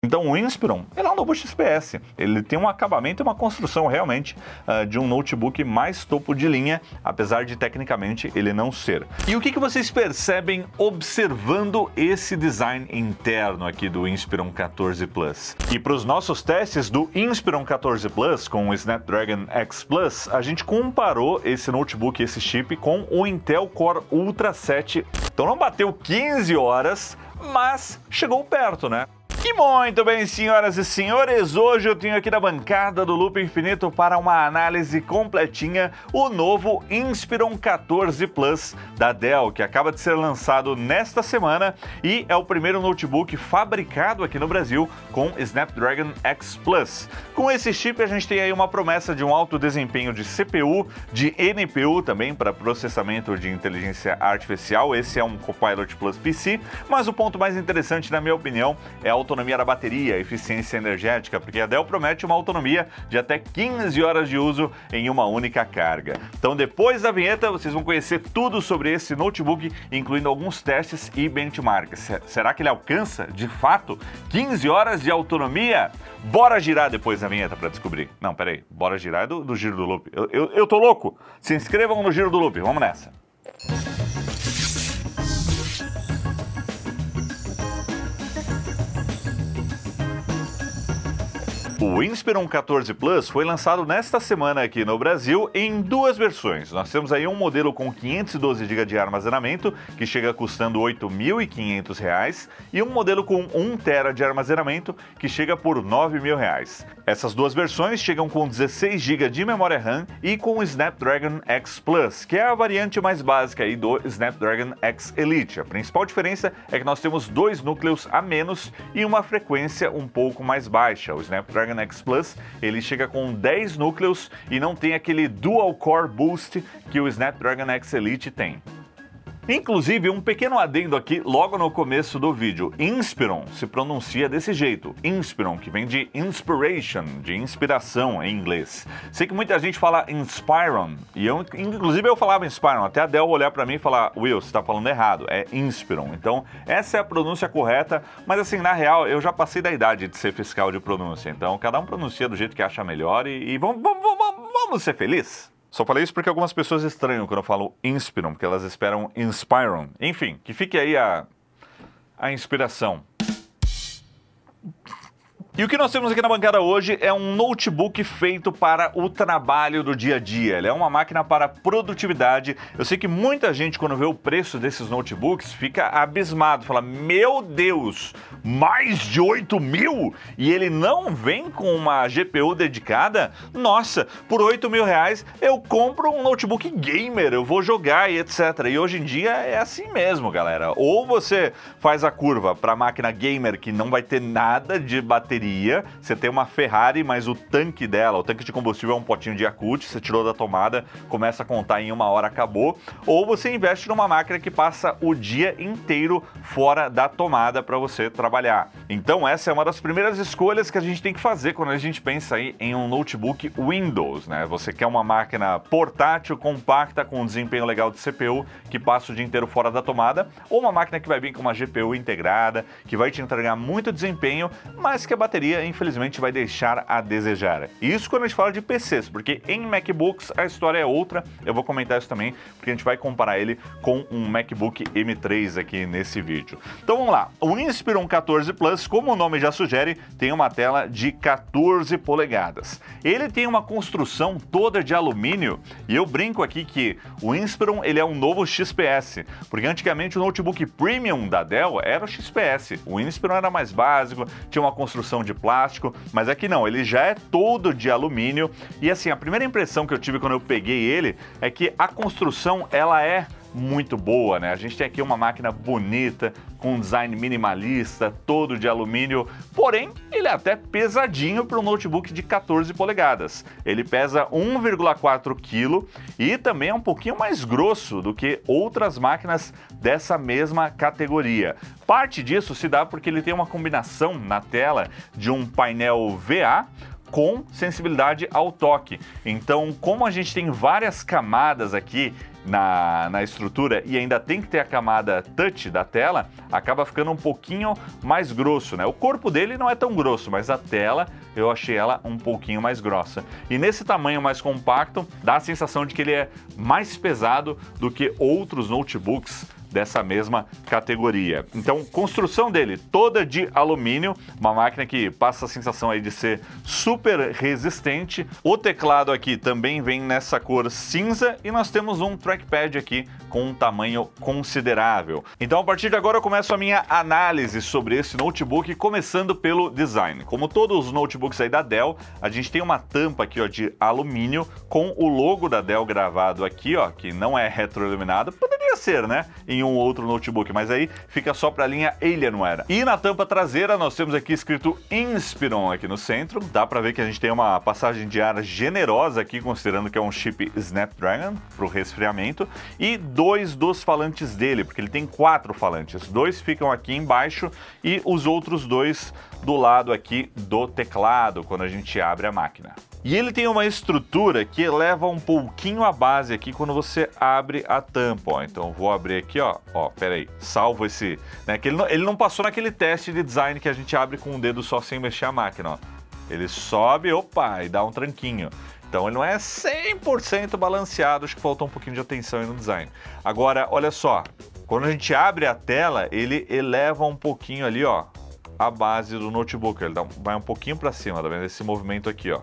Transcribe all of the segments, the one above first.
Então o Inspiron, ele é um novo XPS, ele tem um acabamento e uma construção realmente de um notebook mais topo de linha, apesar de tecnicamente ele não ser. E o que vocês percebem observando esse design interno aqui do Inspiron 14 Plus? E para os nossos testes do Inspiron 14 Plus com o Snapdragon X Plus, a gente comparou esse notebook, esse chip, com o Intel Core Ultra 7. Então não bateu 15 horas, mas chegou perto, né? E muito bem, senhoras e senhores, hoje eu tenho aqui na bancada do Loop Infinito para uma análise completinha o novo Inspiron 14 Plus da Dell, que acaba de ser lançado nesta semana e é o primeiro notebook fabricado aqui no Brasil com Snapdragon X Plus. Com esse chip a gente tem aí uma promessa de um alto desempenho de CPU, de NPU também para processamento de inteligência artificial. Esse é um Copilot Plus PC, mas o ponto mais interessante, na minha opinião, é a autonomia da bateria, eficiência energética, porque a Dell promete uma autonomia de até 15 horas de uso em uma única carga. Então depois da vinheta vocês vão conhecer tudo sobre esse notebook, incluindo alguns testes e benchmarks. Será que ele alcança, de fato, 15 horas de autonomia? Bora girar depois da vinheta para descobrir. Não, peraí, bora girar é do Giro do Loop. Eu tô louco! Se inscrevam no Giro do Loop, vamos nessa! O Inspiron 14 Plus foi lançado nesta semana aqui no Brasil em duas versões. Nós temos aí um modelo com 512 GB de armazenamento, que chega custando R$ 8.500, e um modelo com 1 TB de armazenamento, que chega por R$ 9.000. Essas duas versões chegam com 16 GB de memória RAM e com o Snapdragon X Plus, que é a variante mais básica aí do Snapdragon X Elite. A principal diferença é que nós temos 2 núcleos a menos e uma frequência um pouco mais baixa. O Snapdragon X Plus, ele chega com 10 núcleos e não tem aquele Dual Core Boost que o Snapdragon X Elite tem. Inclusive, um pequeno adendo aqui logo no começo do vídeo. Inspiron se pronuncia desse jeito. Inspiron, que vem de inspiration, de inspiração em inglês. Sei que muita gente fala Inspiron, e inclusive eu falava Inspiron, até a Dell olhar para mim e falar: Will, você está falando errado, é Inspiron. Então, essa é a pronúncia correta, mas assim, na real, eu já passei da idade de ser fiscal de pronúncia. Então, cada um pronuncia do jeito que acha melhor e vamos ser felizes. Só falei isso porque algumas pessoas estranham quando eu falo Inspiron, porque elas esperam Inspiron. Enfim, que fique aí a inspiração. E o que nós temos aqui na bancada hoje é um notebook feito para o trabalho do dia a dia. Ele é uma máquina para produtividade. Eu sei que muita gente, quando vê o preço desses notebooks, fica abismado. Fala, meu Deus, mais de 8 mil? E ele não vem com uma GPU dedicada? Nossa, por 8 mil reais eu compro um notebook gamer, eu vou jogar e etc. E hoje em dia é assim mesmo, galera. Ou você faz a curva para máquina gamer que não vai ter nada de bateria. Você tem uma Ferrari, mas o tanque dela, o tanque de combustível é um potinho de Yakult, você tirou da tomada, começa a contar em 1 hora, acabou. Ou você investe numa máquina que passa o dia inteiro fora da tomada para você trabalhar. Então essa é uma das primeiras escolhas que a gente tem que fazer quando a gente pensa aí em um notebook Windows, né? Você quer uma máquina portátil, compacta, com um desempenho legal de CPU, que passa o dia inteiro fora da tomada, ou uma máquina que vai vir com uma GPU integrada, que vai te entregar muito desempenho, mas que a bateria, infelizmente, vai deixar a desejar. Isso quando a gente fala de PCs, porque em MacBooks a história é outra. Eu vou comentar isso também, porque a gente vai comparar ele com um MacBook M3 aqui nesse vídeo. Então vamos lá. O Inspiron 14 Plus, como o nome já sugere, tem uma tela de 14 polegadas. Ele tem uma construção toda de alumínio, e eu brinco aqui que o Inspiron, ele é um novo XPS, porque antigamente o notebook Premium da Dell era o XPS. O Inspiron era mais básico, tinha uma construção de plástico, mas aqui não, ele já é todo de alumínio. E assim, a primeira impressão que eu tive quando eu peguei ele é que a construção, ela é muito boa, né? A gente tem aqui uma máquina bonita, com um design minimalista, todo de alumínio, porém, ele é até pesadinho para um notebook de 14 polegadas. Ele pesa 1,4 kg e também é um pouquinho mais grosso do que outras máquinas dessa mesma categoria. Parte disso se dá porque ele tem uma combinação na tela de um painel VA com sensibilidade ao toque. Então, como a gente tem várias camadas aqui na estrutura e ainda tem que ter a camada touch da tela, acaba ficando um pouquinho mais grosso, né? O corpo dele não é tão grosso, mas a tela eu achei ela um pouquinho mais grossa. E nesse tamanho mais compacto, dá a sensação de que ele é mais pesado do que outros notebooks dessa mesma categoria. Então, construção dele toda de alumínio, uma máquina que passa a sensação aí de ser super resistente. O teclado aqui também vem nessa cor cinza e nós temos um trackpad aqui com um tamanho considerável. Então, a partir de agora eu começo a minha análise sobre esse notebook, começando pelo design. Como todos os notebooks aí da Dell, a gente tem uma tampa aqui, ó, de alumínio com o logo da Dell gravado aqui, ó, que não é retroiluminado. Poderia ser, né, em um outro notebook, mas aí fica só para a linha Alienware. E na tampa traseira nós temos aqui escrito Inspiron aqui no centro. Dá para ver que a gente tem uma passagem de ar generosa aqui, considerando que é um chip Snapdragon para o resfriamento, e dois dos falantes dele, porque ele tem 4 falantes. 2 ficam aqui embaixo e os outros 2 do lado aqui do teclado, quando a gente abre a máquina. E ele tem uma estrutura que eleva um pouquinho a base aqui quando você abre a tampa, ó. Então vou abrir aqui, ó, pera aí, salvo esse, né, que ele não passou naquele teste de design que a gente abre com o dedo só sem mexer a máquina, ó. Ele sobe, opa, e dá um tranquinho. Então ele não é 100% balanceado, acho que faltou um pouquinho de atenção aí no design. Agora, olha só, quando a gente abre a tela, ele eleva um pouquinho ali, ó, a base do notebook, ele vai um pouquinho para cima, tá vendo esse movimento aqui, ó.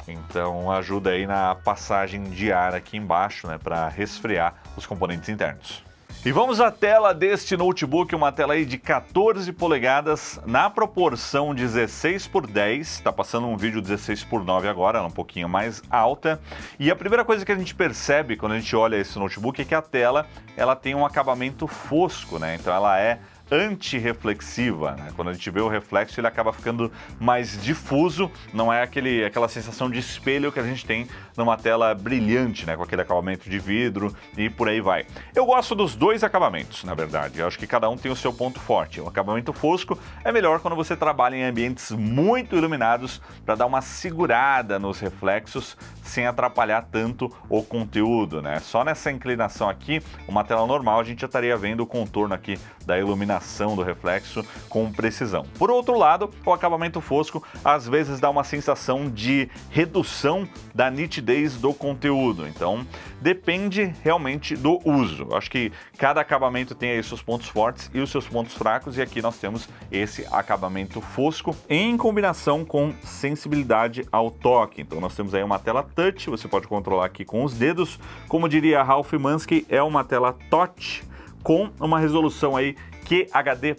Então ajuda aí na passagem de ar aqui embaixo, né, para resfriar os componentes internos. E vamos à tela deste notebook, uma tela aí de 14 polegadas na proporção 16:10, tá passando um vídeo 16:9 agora, ela é um pouquinho mais alta. E a primeira coisa que a gente percebe quando a gente olha esse notebook é que a tela, ela tem um acabamento fosco, né, então ela é antirreflexiva, né? Quando a gente vê o reflexo, ele acaba ficando mais difuso, não é aquela sensação de espelho que a gente tem numa tela brilhante, né? Com aquele acabamento de vidro e por aí vai. Eu gosto dos dois acabamentos, na verdade. Eu acho que cada um tem o seu ponto forte. O acabamento fosco é melhor quando você trabalha em ambientes muito iluminados para dar uma segurada nos reflexos sem atrapalhar tanto o conteúdo, né? Só nessa inclinação aqui, uma tela normal, a gente já estaria vendo o contorno aqui da iluminação do reflexo com precisão. Por outro lado, o acabamento fosco às vezes dá uma sensação de redução da nitidez do conteúdo, então depende realmente do uso. Acho que cada acabamento tem aí seus pontos fortes e os seus pontos fracos, e aqui nós temos esse acabamento fosco em combinação com sensibilidade ao toque. Então nós temos aí uma tela touch, você pode controlar aqui com os dedos, como diria Ralph Mansky, é uma tela touch com uma resolução aí QHD+,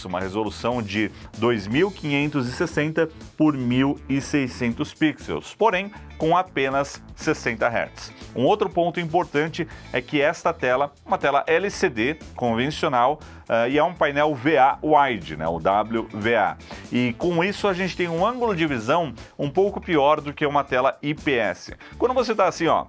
uma resolução de 2560 por 1600 pixels, porém com apenas 60 Hz. Um outro ponto importante é que esta tela, uma tela LCD convencional, e é um painel VA Wide, né, o WVA. E com isso a gente tem um ângulo de visão um pouco pior do que uma tela IPS. Quando você está assim, ó,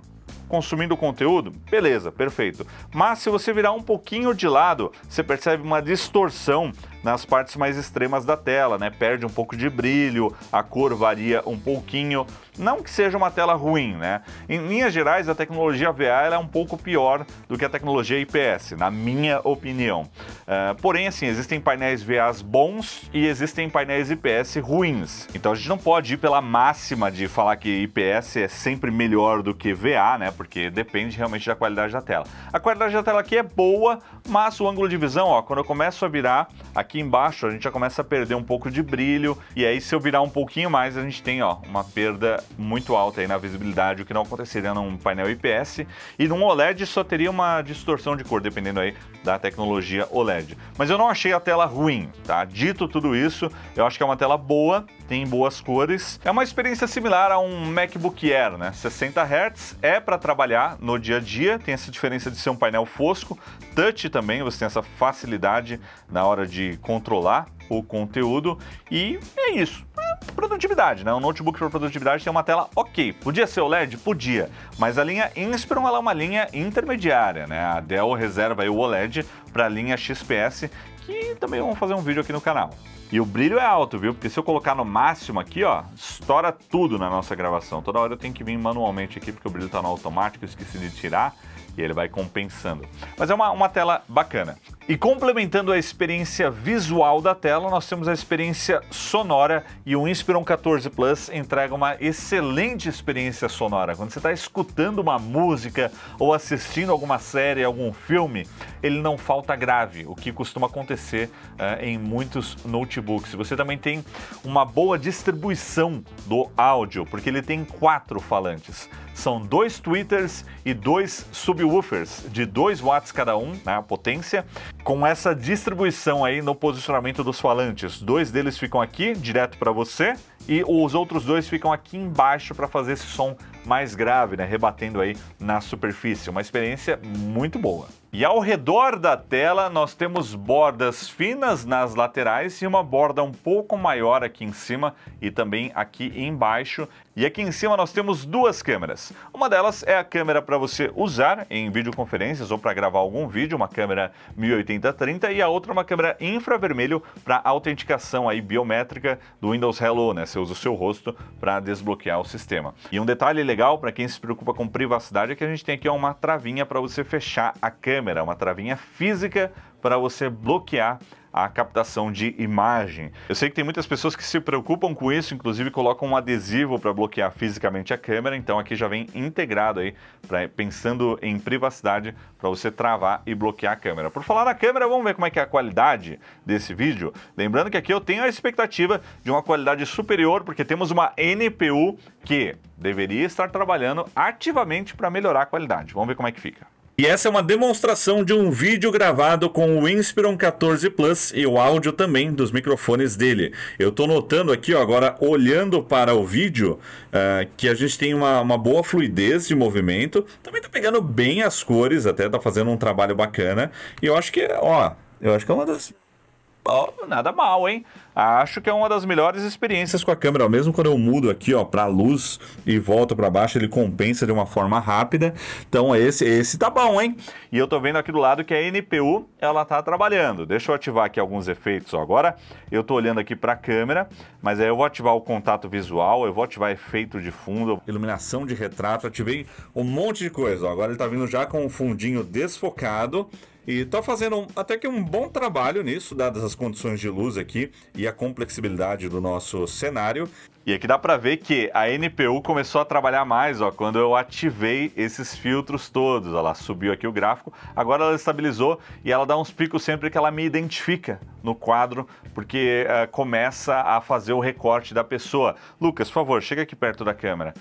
consumindo conteúdo, beleza, perfeito. Mas se você virar um pouquinho de lado, você percebe uma distorção nas partes mais extremas da tela, né? Perde um pouco de brilho, a cor varia um pouquinho. Não que seja uma tela ruim, né? Em linhas gerais, a tecnologia VA ela é um pouco pior do que a tecnologia IPS, na minha opinião. Porém, assim, existem painéis VAs bons e existem painéis IPS ruins. Então a gente não pode ir pela máxima de falar que IPS é sempre melhor do que VA, né? Porque depende realmente da qualidade da tela. A qualidade da tela aqui é boa, mas o ângulo de visão, ó, quando eu começo a virar aqui embaixo, a gente já começa a perder um pouco de brilho, e aí se eu virar um pouquinho mais, a gente tem, ó, uma perda muito alta aí na visibilidade, o que não aconteceria num painel IPS, e num OLED só teria uma distorção de cor, dependendo aí da tecnologia OLED. Mas eu não achei a tela ruim, tá? Dito tudo isso, eu acho que é uma tela boa, tem boas cores, é uma experiência similar a um MacBook Air, né? 60 Hz é para trabalhar no dia a dia, tem essa diferença de ser um painel fosco, touch também, você tem essa facilidade na hora de controlar o conteúdo, e é isso. Produtividade, né? Um notebook para produtividade tem uma tela ok. Podia ser OLED? Podia. Mas a linha Inspiron ela é uma linha intermediária, né? A Dell reserva aí o OLED para a linha XPS, que também vamos fazer um vídeo aqui no canal. E o brilho é alto, viu? Porque se eu colocar no máximo aqui, ó, estoura tudo na nossa gravação. Toda hora eu tenho que vir manualmente aqui, porque o brilho tá no automático, eu esqueci de tirar. E ele vai compensando. Mas é uma tela bacana. E complementando a experiência visual da tela, nós temos a experiência sonora e o Inspiron 14 Plus entrega uma excelente experiência sonora. Quando você está escutando uma música ou assistindo alguma série, algum filme, ele não falta grave, o que costuma acontecer em muitos notebooks. Você também tem uma boa distribuição do áudio, porque ele tem 4 falantes. São 2 tweeters e 2 subwoofers de 2 watts cada um, né, a potência, com essa distribuição aí no posicionamento dos falantes. 2 deles ficam aqui, direto para você, e os outros 2 ficam aqui embaixo para fazer esse som mais grave, né, rebatendo aí na superfície. Uma experiência muito boa. E ao redor da tela nós temos bordas finas nas laterais e uma borda um pouco maior aqui em cima e também aqui embaixo. E aqui em cima nós temos 2 câmeras. Uma delas é a câmera para você usar em videoconferências ou para gravar algum vídeo, uma câmera 1080-30, e a outra uma câmera infravermelho para autenticação aí biométrica do Windows Hello, né? Você usa o seu rosto para desbloquear o sistema. E um detalhe legal para quem se preocupa com privacidade é que a gente tem aqui uma travinha para você fechar a câmera, uma travinha física para você bloquear a captação de imagem. Eu sei que tem muitas pessoas que se preocupam com isso, inclusive colocam um adesivo para bloquear fisicamente a câmera, então aqui já vem integrado aí, pensando em privacidade, para você travar e bloquear a câmera. Por falar na câmera, vamos ver como é que é a qualidade desse vídeo. Lembrando que aqui eu tenho a expectativa de uma qualidade superior, porque temos uma NPU que deveria estar trabalhando ativamente para melhorar a qualidade. Vamos ver como é que fica. E essa é uma demonstração de um vídeo gravado com o Inspiron 14 Plus e o áudio também dos microfones dele. Eu estou notando aqui, ó, agora olhando para o vídeo, que a gente tem uma boa fluidez de movimento. Também está pegando bem as cores, até está fazendo um trabalho bacana. E eu acho que, ó, é uma das... Oh, nada mal, hein? Acho que é uma das melhores experiências com a câmera. Mesmo quando eu mudo aqui, ó, para luz e volto para baixo, ele compensa de uma forma rápida. Então esse tá bom, hein? E eu tô vendo aqui do lado que a NPU, ela tá trabalhando. Deixa eu ativar aqui alguns efeitos, ó. Agora eu tô olhando aqui para a câmera, mas aí eu vou ativar o contato visual, eu vou ativar efeito de fundo, iluminação de retrato, ativei um monte de coisa, ó. Agora ele tá vindo já com um fundinho desfocado. E tá fazendo até que um bom trabalho nisso, dadas as condições de luz aqui e a complexibilidade do nosso cenário. E aqui dá pra ver que a NPU começou a trabalhar mais, ó, quando eu ativei esses filtros todos. Ela subiu aqui o gráfico, agora ela estabilizou e ela dá uns picos sempre que ela me identifica no quadro, porque começa a fazer o recorte da pessoa. Lucas, por favor, chega aqui perto da câmera.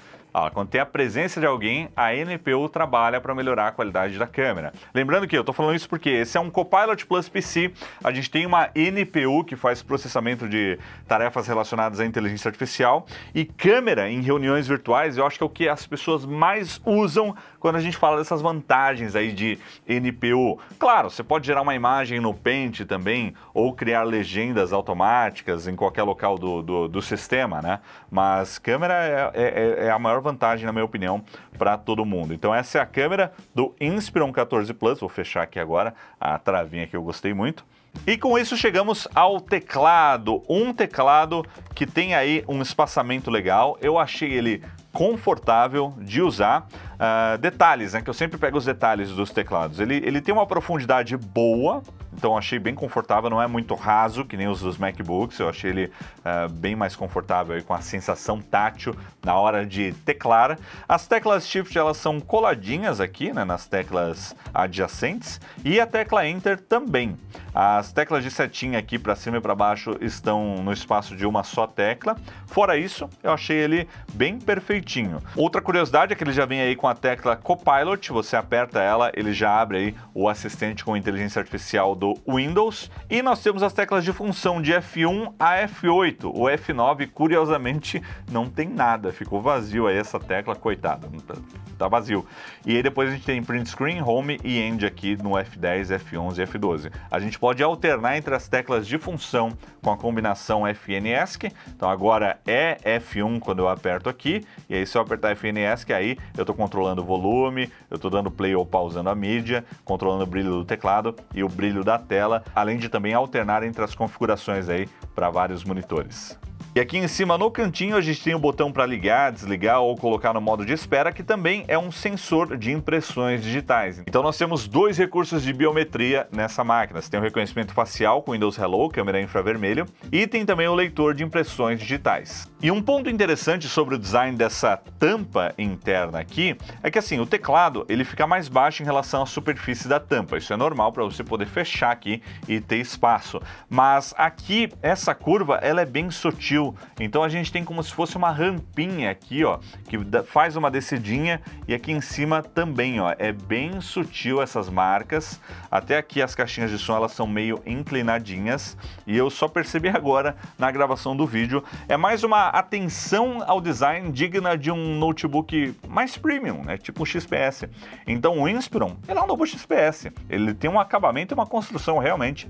Quando tem a presença de alguém, a NPU trabalha para melhorar a qualidade da câmera. Lembrando que eu estou falando isso porque esse é um Copilot Plus PC, a gente tem uma NPU que faz processamento de tarefas relacionadas à inteligência artificial e câmera em reuniões virtuais, eu acho que é o que as pessoas mais usam quando a gente fala dessas vantagens aí de NPU. Claro, você pode gerar uma imagem no Paint também, ou criar legendas automáticas em qualquer local do sistema, né? Mas câmera é a maior vantagem, na minha opinião, para todo mundo. Então essa é a câmera do Inspiron 14 Plus, vou fechar aqui agora a travinha que eu gostei muito. E com isso chegamos ao teclado, um teclado que tem aí um espaçamento legal, eu achei ele confortável de usar. Detalhes, né, que eu sempre pego os detalhes dos teclados. Ele tem uma profundidade boa, então achei bem confortável, não é muito raso, que nem os dos MacBooks, eu achei ele bem mais confortável aí, com a sensação tátil na hora de teclar. As teclas Shift, elas são coladinhas aqui, né, nas teclas adjacentes, e a tecla Enter também. As teclas de setinha aqui para cima e para baixo estão no espaço de uma só tecla. Fora isso, eu achei ele bem perfeitinho. Outra curiosidade é que ele já vem aí com a tecla Copilot, você aperta ela, ele já abre aí o assistente com inteligência artificial do Windows. E nós temos as teclas de função de F1 a F8. O F9, curiosamente, não tem nada, ficou vazio aí essa tecla, coitada, tá vazio. E aí depois a gente tem Print Screen, Home e End aqui no F10, F11 e F12. A gente pode alternar entre as teclas de função com a combinação FN ESC. Então agora é F1 quando eu aperto aqui, e aí se eu apertar FN ESC, aí eu tô controlando controlando o volume, eu estou dando play ou pausando a mídia, controlando o brilho do teclado e o brilho da tela, além de também alternar entre as configurações aí para vários monitores. E aqui em cima no cantinho a gente tem o botão para ligar, desligar ou colocar no modo de espera, que também é um sensor de impressões digitais. Então nós temos dois recursos de biometria nessa máquina. Você tem o reconhecimento facial com Windows Hello, câmera infravermelho, e tem também o leitor de impressões digitais. E um ponto interessante sobre o design dessa tampa interna aqui é que assim, o teclado ele fica mais baixo em relação à superfície da tampa. Isso é normal para você poder fechar aqui e ter espaço. Mas aqui essa curva ela é bem sutil. Então a gente tem como se fosse uma rampinha aqui, ó, que faz uma descidinha, e aqui em cima também, ó, é bem sutil essas marcas. Até aqui as caixinhas de som elas são meio inclinadinhas e eu só percebi agora na gravação do vídeo. É mais uma atenção ao design digna de um notebook mais premium, né, tipo um XPS. Então o Inspiron, ele é um novo XPS. Ele tem um acabamento e uma construção realmente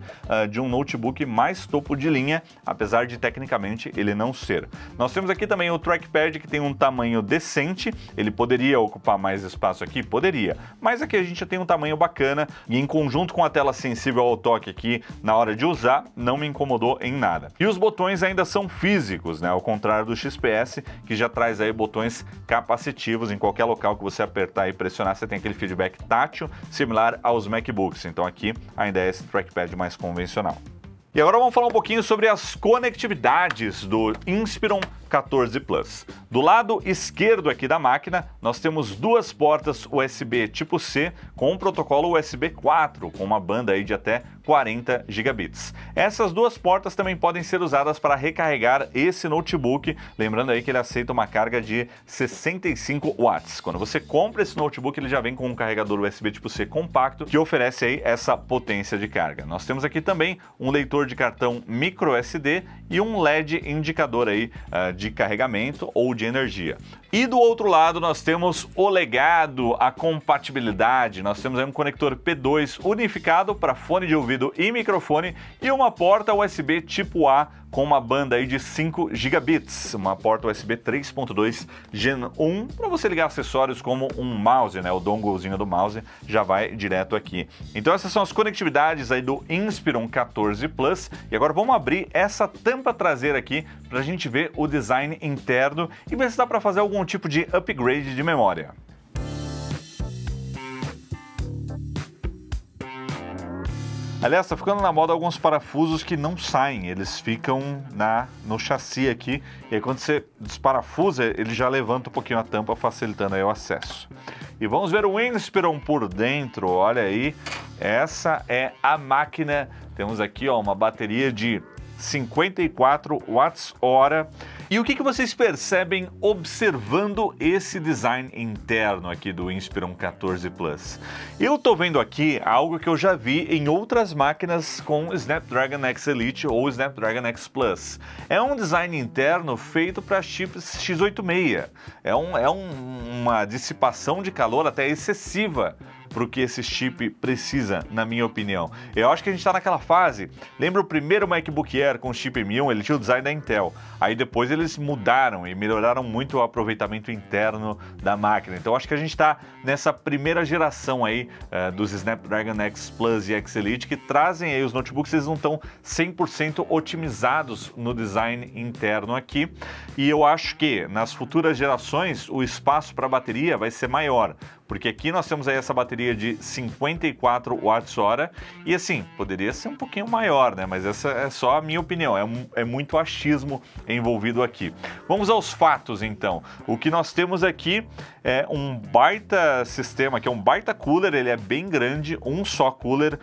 de um notebook mais topo de linha, apesar de tecnicamente ele não ser. Nós temos aqui também o trackpad, que tem um tamanho decente. Ele poderia ocupar mais espaço aqui? Poderia. Mas aqui a gente já tem um tamanho bacana e em conjunto com a tela sensível ao toque aqui, na hora de usar, não me incomodou em nada. E os botões ainda são físicos, né? Ao contrário do XPS, que já traz aí botões capacitivos. Em qualquer local que você apertar e pressionar, você tem aquele feedback tátil, similar aos MacBooks. Então aqui ainda é esse trackpad mais convencional. E agora vamos falar um pouquinho sobre as conectividades do Inspiron 14 Plus. Do lado esquerdo aqui da máquina, nós temos duas portas USB tipo C com um protocolo USB 4, com uma banda aí de até 40 gigabits. Essas duas portas também podem ser usadas para recarregar esse notebook, lembrando aí que ele aceita uma carga de 65 watts. Quando você compra esse notebook, ele já vem com um carregador USB tipo C compacto, que oferece aí essa potência de carga. Nós temos aqui também um leitor de cartão micro SD e um LED indicador aí de carregamento ou de energia. E do outro lado nós temos o legado, a compatibilidade. Nós temos aí um conector P2 unificado para fone de ouvido e microfone e uma porta USB tipo A com uma banda aí de 5 gigabits, uma porta USB 3.2 Gen 1 para você ligar acessórios como um mouse, né? O donglezinho do mouse já vai direto aqui. Então essas são as conectividades aí do Inspiron 14 Plus. E agora vamos abrir essa tampa traseira aqui para a gente ver o design interno e ver se dá para fazer algum tipo de upgrade de memória. Aliás, tá ficando na moda alguns parafusos que não saem, eles ficam no chassi aqui, e aí quando você desparafusa, ele já levanta um pouquinho a tampa, facilitando aí o acesso. E vamos ver o Inspiron por dentro, olha aí, essa é a máquina. Temos aqui ó, uma bateria de 54 watts-hora. E o que vocês percebem observando esse design interno aqui do Inspiron 14 Plus? Eu tô vendo aqui algo que eu já vi em outras máquinas com Snapdragon X Elite ou Snapdragon X Plus. É um design interno feito para chips x86. É uma dissipação de calor até excessiva para o que esse chip precisa, na minha opinião. Eu acho que a gente está naquela fase, lembra o primeiro MacBook Air com chip M1, ele tinha o design da Intel, aí depois eles mudaram e melhoraram muito o aproveitamento interno da máquina. Então acho que a gente está nessa primeira geração aí dos Snapdragon X Plus e X Elite, que trazem aí os notebooks, eles não estão 100% otimizados no design interno aqui, e eu acho que nas futuras gerações o espaço para bateria vai ser maior, porque aqui nós temos aí essa bateria de 54 watts-hora e assim, poderia ser um pouquinho maior, né? Mas essa é só a minha opinião, é muito achismo envolvido aqui. Vamos aos fatos então. O que nós temos aqui é um baita sistema, que é um baita cooler, ele é bem grande, um só cooler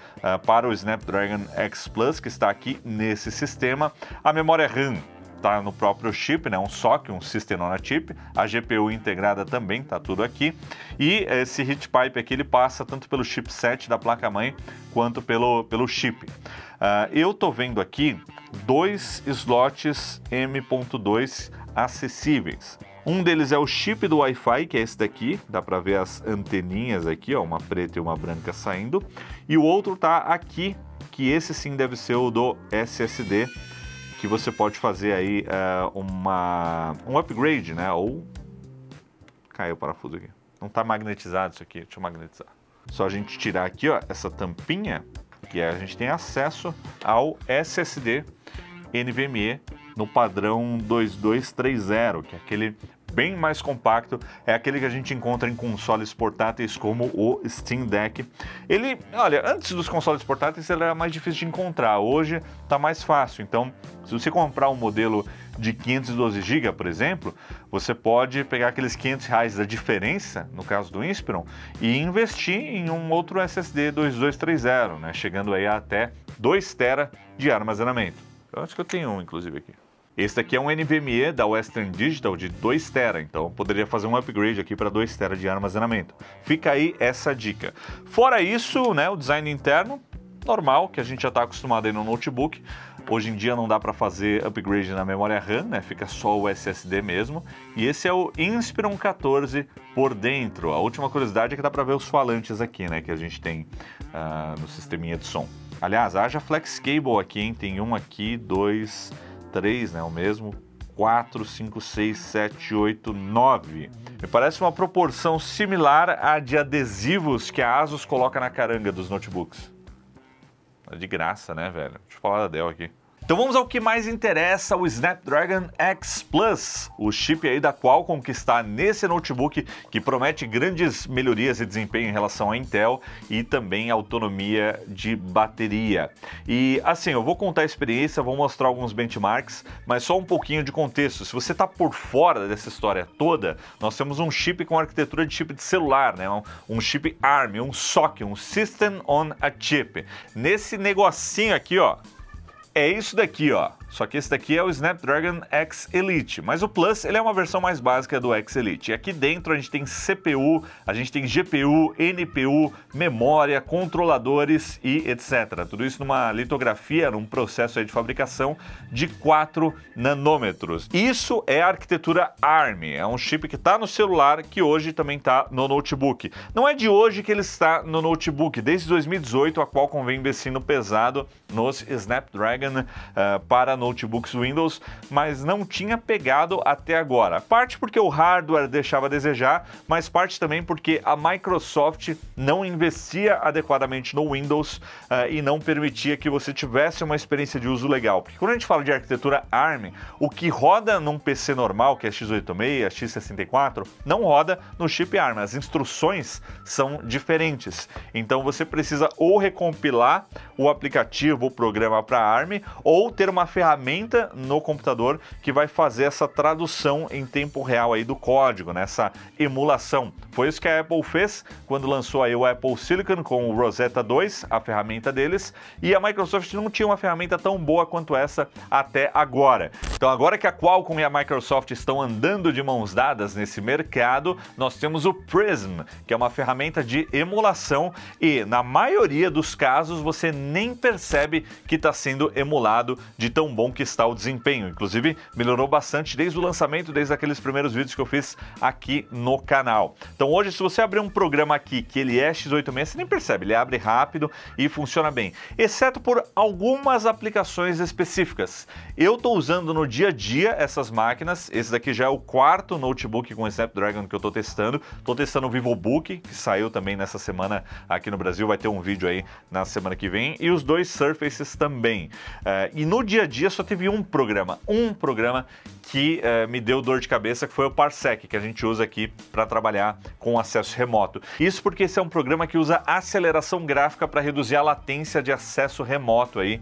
para o Snapdragon X Plus, que está aqui nesse sistema. A memória RAM tá no próprio chip, né? Um SoC, um System on a Chip, a GPU integrada também, tá tudo aqui. E esse heat pipe aqui, ele passa tanto pelo chipset da placa-mãe quanto pelo chip. Eu tô vendo aqui dois slots M.2 acessíveis. Um deles é o chip do Wi-Fi, que é esse daqui, dá para ver as anteninhas aqui, ó, uma preta e uma branca saindo. E o outro tá aqui, que esse sim deve ser o do SSD, que você pode fazer aí um upgrade, né? Ou caiu o parafuso aqui. Não tá magnetizado isso aqui, deixa eu magnetizar. Só a gente tirar aqui, ó, essa tampinha, que a gente tem acesso ao SSD NVMe no padrão 2230, que é aquele bem mais compacto, é aquele que a gente encontra em consoles portáteis como o Steam Deck. Ele, olha, antes dos consoles portáteis ele era mais difícil de encontrar, hoje tá mais fácil. Então, se você comprar um modelo de 512 GB, por exemplo, você pode pegar aqueles R$500 da diferença, no caso do Inspiron, e investir em um outro SSD 2230, né, chegando aí até 2 TB de armazenamento. Eu acho que eu tenho um, inclusive, aqui. Esse daqui é um NVMe da Western Digital de 2 TB, então eu poderia fazer um upgrade aqui para 2 TB de armazenamento. Fica aí essa dica. Fora isso, né, o design interno, normal, que a gente já está acostumado aí no notebook. Hoje em dia não dá para fazer upgrade na memória RAM, né, fica só o SSD mesmo. E esse é o Inspiron 14 por dentro. A última curiosidade é que dá para ver os falantes aqui, né, que a gente tem no sisteminha de som. Aliás, haja flex cable aqui, hein? Tem um aqui, 2, 3, né? O mesmo. 4, 5, 6, 7, 8, 9. Me parece uma proporção similar à de adesivos que a Asus coloca na caranga dos notebooks. É de graça, né, velho? Deixa eu falar da Dell aqui. Então vamos ao que mais interessa, o Snapdragon X Plus, o chip aí da Qualcomm que está nesse notebook, que promete grandes melhorias de desempenho em relação à Intel e também autonomia de bateria. E assim, eu vou contar a experiência, vou mostrar alguns benchmarks, mas só um pouquinho de contexto. Se você está por fora dessa história toda, nós temos um chip com arquitetura de chip de celular, né? Um chip ARM, um SoC, um System on a Chip. Nesse negocinho aqui, ó, é isso daqui, ó. Só que esse daqui é o Snapdragon X Elite, mas o Plus ele é uma versão mais básica do X Elite. E aqui dentro a gente tem CPU, a gente tem GPU, NPU, memória, controladores e etc. Tudo isso numa litografia, num processo aí de fabricação de 4 nanômetros. Isso é a arquitetura ARM, é um chip que está no celular, que hoje também está no notebook. Não é de hoje que ele está no notebook, desde 2018 a Qualcomm vem investindo pesado nos Snapdragon para notebooks Windows, mas não tinha pegado até agora. Parte porque o hardware deixava a desejar, mas parte também porque a Microsoft não investia adequadamente no Windows e não permitia que você tivesse uma experiência de uso legal. Porque quando a gente fala de arquitetura ARM, o que roda num PC normal, que é x86, x64, não roda no chip ARM. As instruções são diferentes. Então você precisa ou recompilar o aplicativo, o programa para ARM, ou ter uma ferramenta no computador que vai fazer essa tradução em tempo real aí do código, nessa emulação. Foi isso que a Apple fez quando lançou aí o Apple Silicon com o Rosetta 2, a ferramenta deles, e a Microsoft não tinha uma ferramenta tão boa quanto essa até agora. Então agora que a Qualcomm e a Microsoft estão andando de mãos dadas nesse mercado, nós temos o Prism, que é uma ferramenta de emulação e na maioria dos casos você nem percebe que está sendo emulado de tão bom que está o desempenho. Inclusive, melhorou bastante desde o lançamento, desde aqueles primeiros vídeos que eu fiz aqui no canal. Então hoje, se você abrir um programa aqui que ele é x86, você nem percebe, ele abre rápido e funciona bem, exceto por algumas aplicações específicas. Eu estou usando no dia a dia essas máquinas, esse daqui já é o 4º notebook com Snapdragon que eu estou testando o VivoBook, que saiu também nessa semana aqui no Brasil, vai ter um vídeo aí na semana que vem, e os 2 Surfaces também. E no dia a dia só teve um programa que me deu dor de cabeça, que foi o Parsec, que a gente usa aqui para trabalhar com acesso remoto. Isso porque esse é um programa que usa aceleração gráfica para reduzir a latência de acesso remoto aí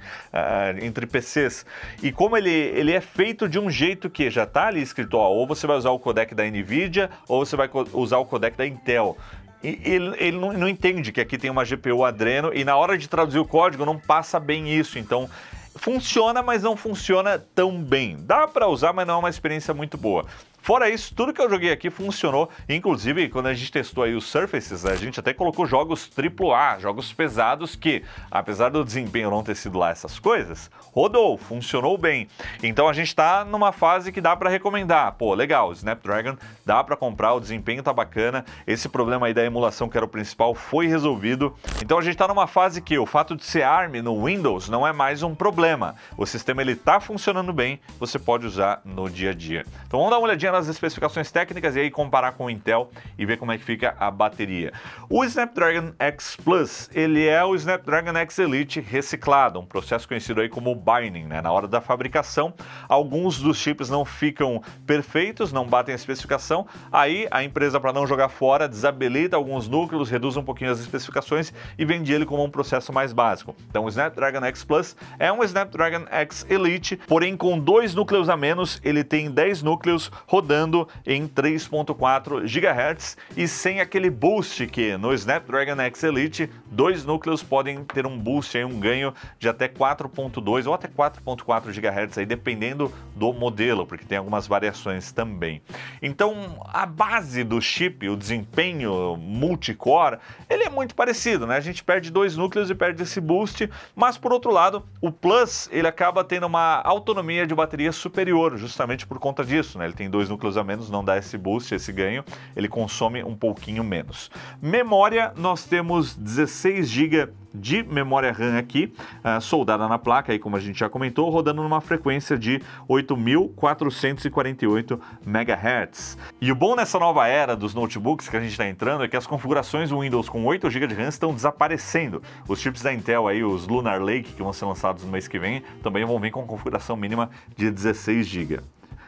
entre PCs. E como ele é feito de um jeito que já está ali escrito, ó, ou você vai usar o codec da NVIDIA, ou você vai usar o codec da Intel. E ele não entende que aqui tem uma GPU Adreno e na hora de traduzir o código não passa bem isso, então funciona, mas não funciona tão bem. Dá para usar, mas não é uma experiência muito boa. Fora isso, tudo que eu joguei aqui funcionou, inclusive quando a gente testou aí os Surfaces, a gente até colocou jogos AAA, jogos pesados que, apesar do desempenho não ter sido lá essas coisas, rodou, funcionou bem. Então a gente tá numa fase que dá para recomendar. Pô, legal, Snapdragon, dá para comprar, o desempenho tá bacana, esse problema aí da emulação que era o principal foi resolvido. Então a gente tá numa fase que o fato de ser ARM no Windows não é mais um problema. problema. O sistema ele está funcionando bem, você pode usar no dia a dia. Então vamos dar uma olhadinha nas especificações técnicas e aí comparar com o Intel e ver como é que fica a bateria. O Snapdragon X Plus, ele é o Snapdragon X Elite reciclado, um processo conhecido aí como binding, né? Na hora da fabricação, alguns dos chips não ficam perfeitos, não batem a especificação, aí a empresa, para não jogar fora, desabilita alguns núcleos, reduz um pouquinho as especificações e vende ele como um processo mais básico. Então o Snapdragon X Plus é um Snapdragon X Elite, porém com 2 núcleos a menos, ele tem 10 núcleos rodando em 3.4 GHz e sem aquele boost que no Snapdragon X Elite, 2 núcleos podem ter um boost, aí, um ganho de até 4.2 ou até 4.4 GHz, aí, dependendo do modelo, porque tem algumas variações também. Então a base do chip, o desempenho multicore, ele é muito parecido, né? A gente perde 2 núcleos e perde esse boost, mas por outro lado, o Plus ele acaba tendo uma autonomia de bateria superior, justamente por conta disso, né? Ele tem 2 núcleos a menos, não dá esse boost, esse ganho, ele consome um pouquinho menos. Memória, nós temos 16 GB de memória RAM aqui, soldada na placa, aí como a gente já comentou, rodando numa frequência de 8.448 MHz. E o bom nessa nova era dos notebooks que a gente está entrando é que as configurações do Windows com 8 GB de RAM estão desaparecendo. Os chips da Intel, aí, os Lunar Lake, que vão ser lançados no mês que vem, também vão vir com configuração mínima de 16 GB.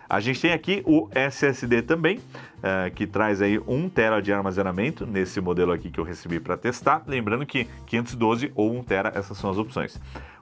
A gente tem aqui o SSD também, que traz aí 1 TB de armazenamento, nesse modelo aqui que eu recebi para testar. Lembrando que 512 ou 1 TB, essas são as opções.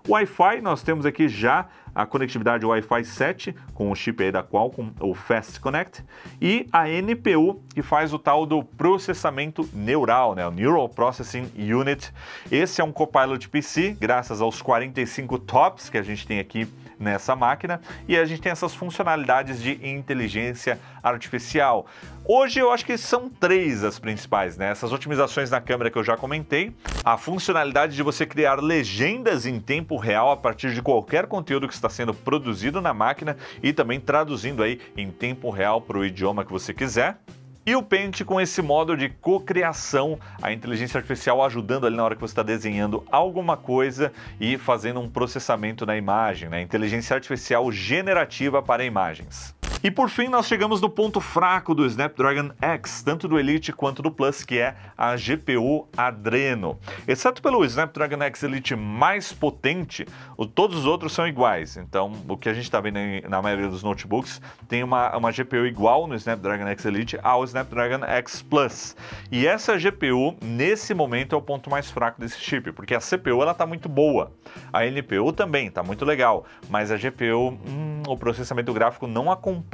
Wi-Fi, nós temos aqui já a conectividade Wi-Fi 7, com o chip aí da Qualcomm, o Fast Connect, e a NPU, que faz o tal do processamento neural, né? O Neural Processing Unit. Esse é um Copilot PC, graças aos 45 TOPS que a gente tem aqui nessa máquina, e a gente tem essas funcionalidades de inteligência artificial. Hoje eu acho que são 3 as principais, né? Essas otimizações na câmera que eu já comentei, a funcionalidade de você criar legendas em tempo real a partir de qualquer conteúdo que está sendo produzido na máquina e também traduzindo aí em tempo real para o idioma que você quiser. E o Paint com esse modo de cocriação, a inteligência artificial ajudando ali na hora que você está desenhando alguma coisa e fazendo um processamento na imagem, né? Inteligência artificial generativa para imagens. E por fim, nós chegamos no ponto fraco do Snapdragon X, tanto do Elite quanto do Plus, que é a GPU Adreno. Exceto pelo Snapdragon X Elite mais potente, todos os outros são iguais. Então, o que a gente está vendo na maioria dos notebooks tem uma GPU igual no Snapdragon X Elite ao Snapdragon X Plus. E essa GPU, nesse momento, é o ponto mais fraco desse chip, porque a CPU ela está muito boa. A NPU também está muito legal, mas a GPU, o processamento gráfico não acompanha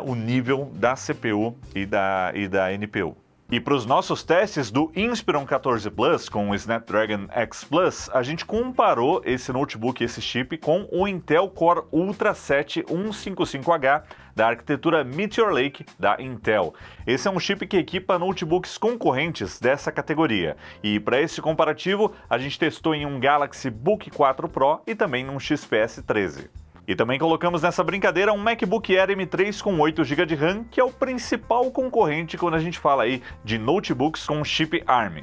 o nível da CPU e da NPU. E para os nossos testes do Inspiron 14 Plus com o Snapdragon X Plus, a gente comparou esse notebook, esse chip, com o Intel Core Ultra 7 155H da arquitetura Meteor Lake da Intel. Esse é um chip que equipa notebooks concorrentes dessa categoria. E para esse comparativo, a gente testou em um Galaxy Book 4 Pro e também num XPS 13. E também colocamos nessa brincadeira um MacBook Air M3 com 8 GB de RAM, que é o principal concorrente quando a gente fala aí de notebooks com chip ARM.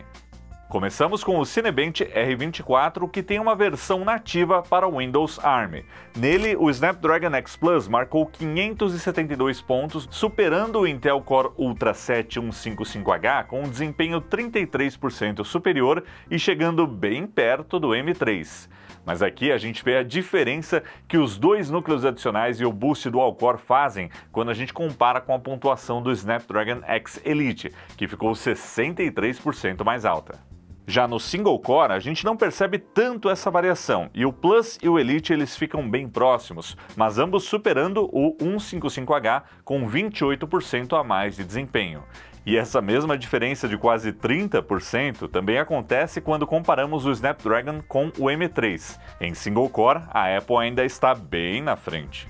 Começamos com o Cinebench R24, que tem uma versão nativa para o Windows ARM. Nele, o Snapdragon X Plus marcou 572 pontos, superando o Intel Core Ultra 7 155H com um desempenho 33% superior e chegando bem perto do M3. Mas aqui a gente vê a diferença que os 2 núcleos adicionais e o boost dual core fazem quando a gente compara com a pontuação do Snapdragon X Elite, que ficou 63% mais alta. Já no single core, a gente não percebe tanto essa variação, e o Plus e o Elite eles ficam bem próximos, mas ambos superando o 155H com 28% a mais de desempenho. E essa mesma diferença de quase 30% também acontece quando comparamos o Snapdragon com o M3. Em single core, a Apple ainda está bem na frente.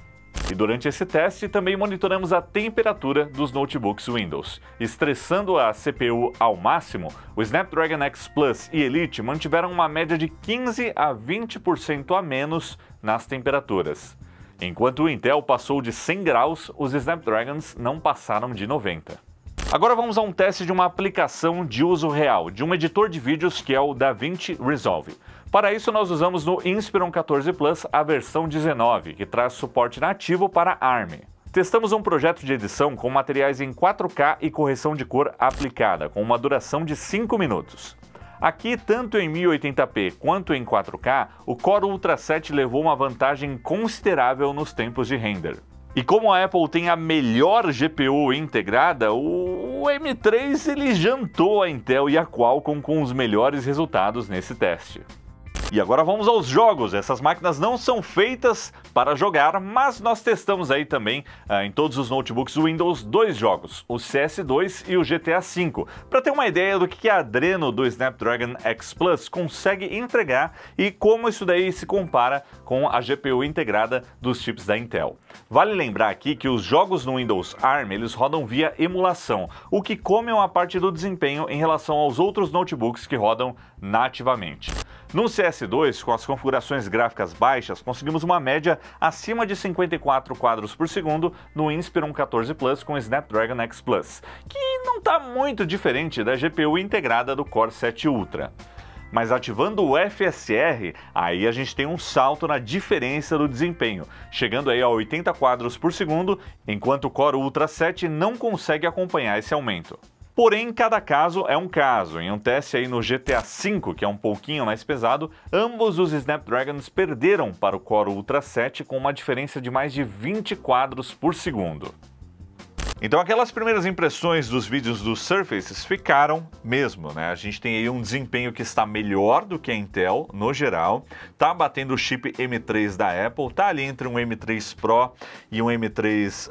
E durante esse teste também monitoramos a temperatura dos notebooks Windows. Estressando a CPU ao máximo, o Snapdragon X Plus e Elite mantiveram uma média de 15 a 20% a menos nas temperaturas. Enquanto o Intel passou de 100 graus, os Snapdragons não passaram de 90. Agora vamos a um teste de uma aplicação de uso real, de um editor de vídeos que é o DaVinci Resolve. Para isso nós usamos no Inspiron 14 Plus a versão 19, que traz suporte nativo para ARM. Testamos um projeto de edição com materiais em 4K e correção de cor aplicada, com uma duração de 5 minutos. Aqui, tanto em 1080p quanto em 4K, o Core Ultra 7 levou uma vantagem considerável nos tempos de render. E como a Apple tem a melhor GPU integrada, o M3 ele jantou a Intel e a Qualcomm com os melhores resultados nesse teste. E agora vamos aos jogos. Essas máquinas não são feitas para jogar, mas nós testamos aí também em todos os notebooks Windows 2 jogos, o CS2 e o GTA V, para ter uma ideia do que a Adreno do Snapdragon X Plus consegue entregar e como isso daí se compara com a GPU integrada dos chips da Intel. Vale lembrar aqui que os jogos no Windows ARM eles rodam via emulação, o que come uma parte do desempenho em relação aos outros notebooks que rodam nativamente. No CS2, com as configurações gráficas baixas, conseguimos uma média acima de 54 quadros por segundo no Inspiron 14 Plus com Snapdragon X Plus, que não está muito diferente da GPU integrada do Core 7 Ultra. Mas ativando o FSR, aí a gente tem um salto na diferença do desempenho, chegando aí a 80 quadros por segundo, enquanto o Core Ultra 7 não consegue acompanhar esse aumento. Porém, cada caso é um caso. Em um teste aí no GTA V, que é um pouquinho mais pesado, ambos os Snapdragons perderam para o Core Ultra 7 com uma diferença de mais de 20 quadros por segundo. Então aquelas primeiras impressões dos vídeos dos Surfaces ficaram mesmo, né? A gente tem aí um desempenho que está melhor do que a Intel, no geral, tá batendo o chip M3 da Apple, tá ali entre um M3 Pro e um M3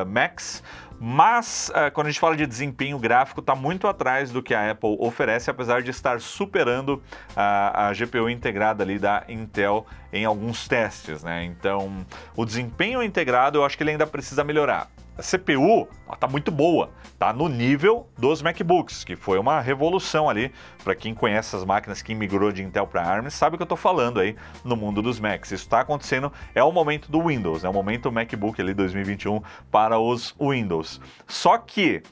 Max, mas quando a gente fala de desempenho gráfico, está muito atrás do que a Apple oferece, apesar de estar superando a GPU integrada ali da Intel em alguns testes, né? Então, o desempenho integrado eu acho que ele ainda precisa melhorar. A CPU está muito boa, está no nível dos MacBooks, que foi uma revolução ali. Para quem conhece as máquinas que migrou de Intel para ARM, sabe o que eu estou falando aí no mundo dos Macs. Isso está acontecendo, é o momento do Windows, é o momento do MacBook ali 2021 para os Windows. Só que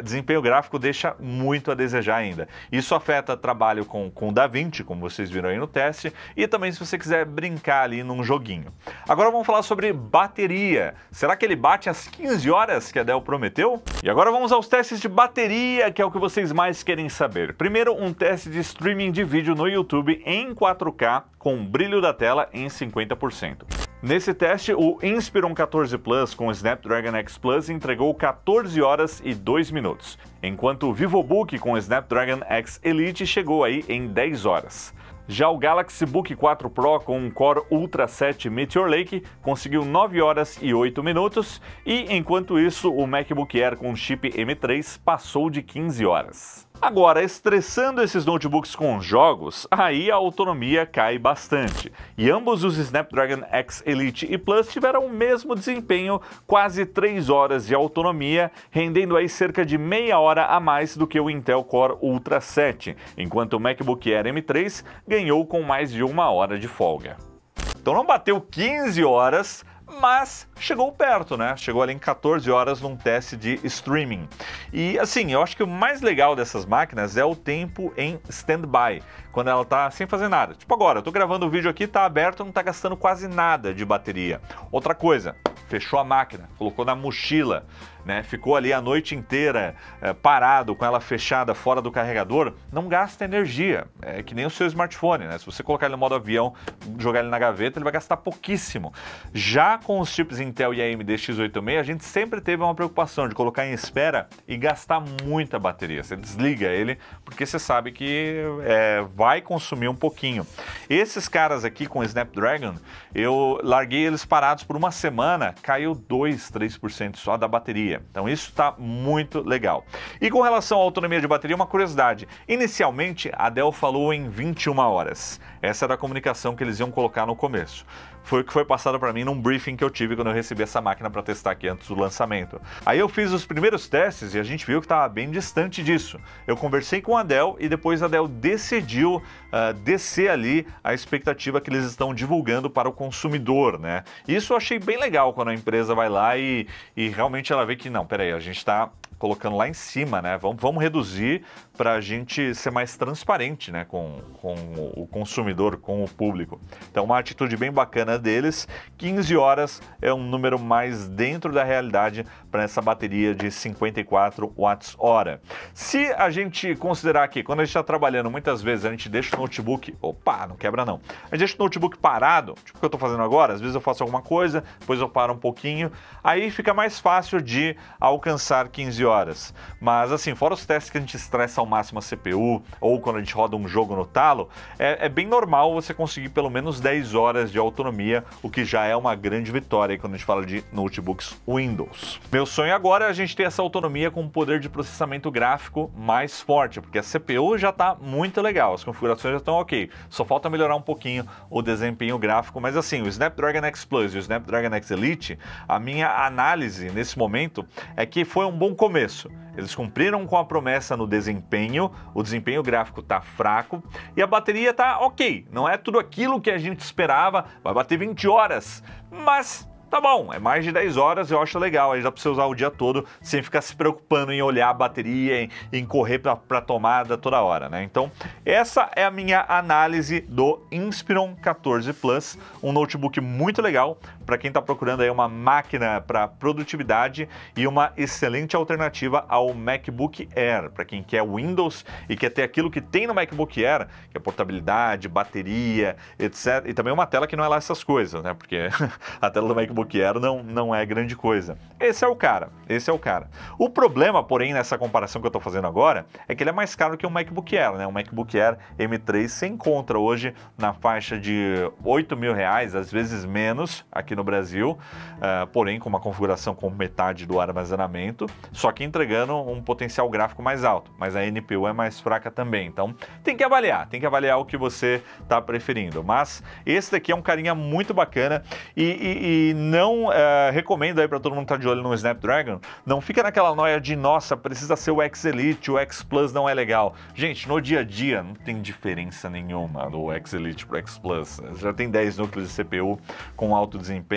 desempenho gráfico deixa muito a desejar ainda. Isso afeta trabalho com o DaVinci, como vocês viram aí no teste, e também se você quiser brincar ali num joguinho. Agora vamos falar sobre bateria. Será que ele bate as 15 horas que a Dell prometeu? E agora vamos aos testes de bateria, que é o que vocês mais querem saber. Primeiro, um teste de streaming de vídeo no YouTube em 4K com brilho da tela em 50%. Nesse teste, o Inspiron 14 Plus com o Snapdragon X Plus entregou 14 horas e 2 minutos, enquanto o VivoBook com o Snapdragon X Elite chegou aí em 10 horas. Já o Galaxy Book 4 Pro com o Core Ultra 7 Meteor Lake conseguiu 9 horas e 8 minutos, e enquanto isso, o MacBook Air com chip M3 passou de 15 horas. Agora, estressando esses notebooks com jogos, aí a autonomia cai bastante. E ambos os Snapdragon X Elite e Plus tiveram o mesmo desempenho, quase 3 horas de autonomia, rendendo aí cerca de meia hora a mais do que o Intel Core Ultra 7, enquanto o MacBook Air M3 ganhou com mais de 1 hora de folga. Então não bateu 15 horas, mas chegou perto, né? Chegou ali em 14 horas num teste de streaming. E assim, eu acho que o mais legal dessas máquinas é o tempo em standby, quando ela tá sem fazer nada. Tipo agora, eu tô gravando o vídeo aqui, tá aberto, não tá gastando quase nada de bateria. Outra coisa, fechou a máquina, colocou na mochila, né? Ficou ali a noite inteira parado com ela fechada fora do carregador, não gasta energia. É que nem o seu smartphone, né? Se você colocar ele no modo avião, jogar ele na gaveta, ele vai gastar pouquíssimo. Já com os chips Intel e AMD X86, a gente sempre teve uma preocupação de colocar em espera e gastar muita bateria. Você desliga ele porque você sabe que vai consumir um pouquinho. Esses caras aqui com Snapdragon, eu larguei eles parados por uma semana, caiu 2, 3% só da bateria. Então isso está muito legal. E com relação à autonomia de bateria, uma curiosidade. Inicialmente, a Dell falou em 21 horas. Essa era a comunicação que eles iam colocar no começo. Foi o que foi passado para mim num briefing que eu tive quando eu recebi essa máquina para testar aqui antes do lançamento. Aí eu fiz os primeiros testes e a gente viu que estava bem distante disso. Eu conversei com a Dell e depois a Dell decidiu descer ali a expectativa que eles estão divulgando para o consumidor, né? Isso eu achei bem legal quando a empresa vai lá e realmente ela vê que não, peraí, a gente está colocando lá em cima, né? Vamos reduzir para a gente ser mais transparente, né, com o consumidor, com o público. Então, uma atitude bem bacana deles. 15 horas é um número mais dentro da realidade para essa bateria de 54 watts-hora. Se a gente considerar que quando a gente está trabalhando, muitas vezes a gente deixa o notebook, opa, não quebra não, a gente deixa o notebook parado, tipo o que eu estou fazendo agora, às vezes eu faço alguma coisa, depois eu paro um pouquinho, aí fica mais fácil de alcançar 15 horas. Mas assim, fora os testes que a gente estressa ao máximo a CPU, ou quando a gente roda um jogo no talo, é bem normal você conseguir pelo menos 10 horas de autonomia, o que já é uma grande vitória aí quando a gente fala de notebooks Windows. Meu sonho agora é a gente ter essa autonomia com um poder de processamento gráfico mais forte, porque a CPU já está muito legal, as configurações já estão ok, só falta melhorar um pouquinho o desempenho gráfico, mas assim, o Snapdragon X Plus e o Snapdragon X Elite, a minha análise nesse momento é que foi um bom começo. Eles cumpriram com a promessa no desempenho, o desempenho gráfico está fraco e a bateria está ok. Não é tudo aquilo que a gente esperava, vai bater 20 horas, mas tá bom, é mais de 10 horas, eu acho legal, aí dá para você usar o dia todo sem ficar se preocupando em olhar a bateria, em correr para a tomada toda hora, né? Então, essa é a minha análise do Inspiron 14 Plus, um notebook muito legal para quem está procurando aí uma máquina para produtividade e uma excelente alternativa ao MacBook Air, para quem quer Windows e quer ter aquilo que tem no MacBook Air, que é portabilidade, bateria, etc. E também uma tela que não é lá essas coisas, né? Porque a tela do MacBook Air não é grande coisa. Esse é o cara, esse é o cara. O problema, porém, nessa comparação que eu estou fazendo agora, é que ele é mais caro que um MacBook Air, né? Um MacBook Air M3 se encontra hoje na faixa de R$8.000, às vezes menos, aqui no Brasil, porém com uma configuração com metade do armazenamento, só que entregando um potencial gráfico mais alto, mas a NPU é mais fraca também, então tem que avaliar o que você está preferindo, mas esse daqui é um carinha muito bacana e não recomendo aí para todo mundo que tá de olho no Snapdragon, não fica naquela noia de, nossa, precisa ser o X Elite, o X Plus não é legal. Gente, no dia a dia não tem diferença nenhuma do X Elite pro X Plus, já tem 10 núcleos de CPU com alto desempenho,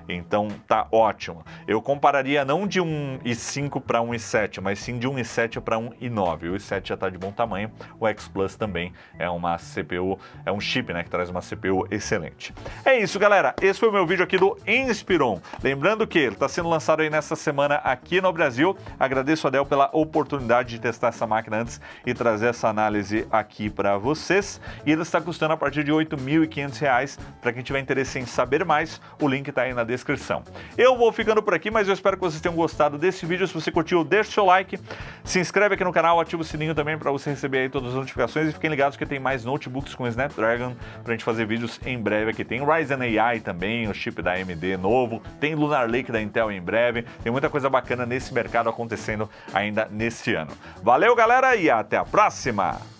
então tá ótimo. Eu compararia não de um i5 para um i7, mas sim de um i7 para um i9. O i7 já tá de bom tamanho, o X Plus também é uma CPU, é um chip, né, que traz uma CPU excelente. É isso, galera, esse foi o meu vídeo aqui do Inspiron. Lembrando que ele está sendo lançado aí nessa semana aqui no Brasil. Agradeço a Dell pela oportunidade de testar essa máquina antes e trazer essa análise aqui para vocês. E ele está custando a partir de R$ 8.500. Para quem tiver interesse em saber mais, o link está aí na descrição. Eu vou ficando por aqui, mas eu espero que vocês tenham gostado desse vídeo. Se você curtiu, deixa o seu like, se inscreve aqui no canal, ativa o sininho também para você receber aí todas as notificações e fiquem ligados que tem mais notebooks com Snapdragon para a gente fazer vídeos em breve aqui. Tem Ryzen AI também, o chip da AMD novo, tem Lunar Lake da Intel em breve, tem muita coisa bacana nesse mercado acontecendo ainda nesse ano. Valeu, galera, e até a próxima!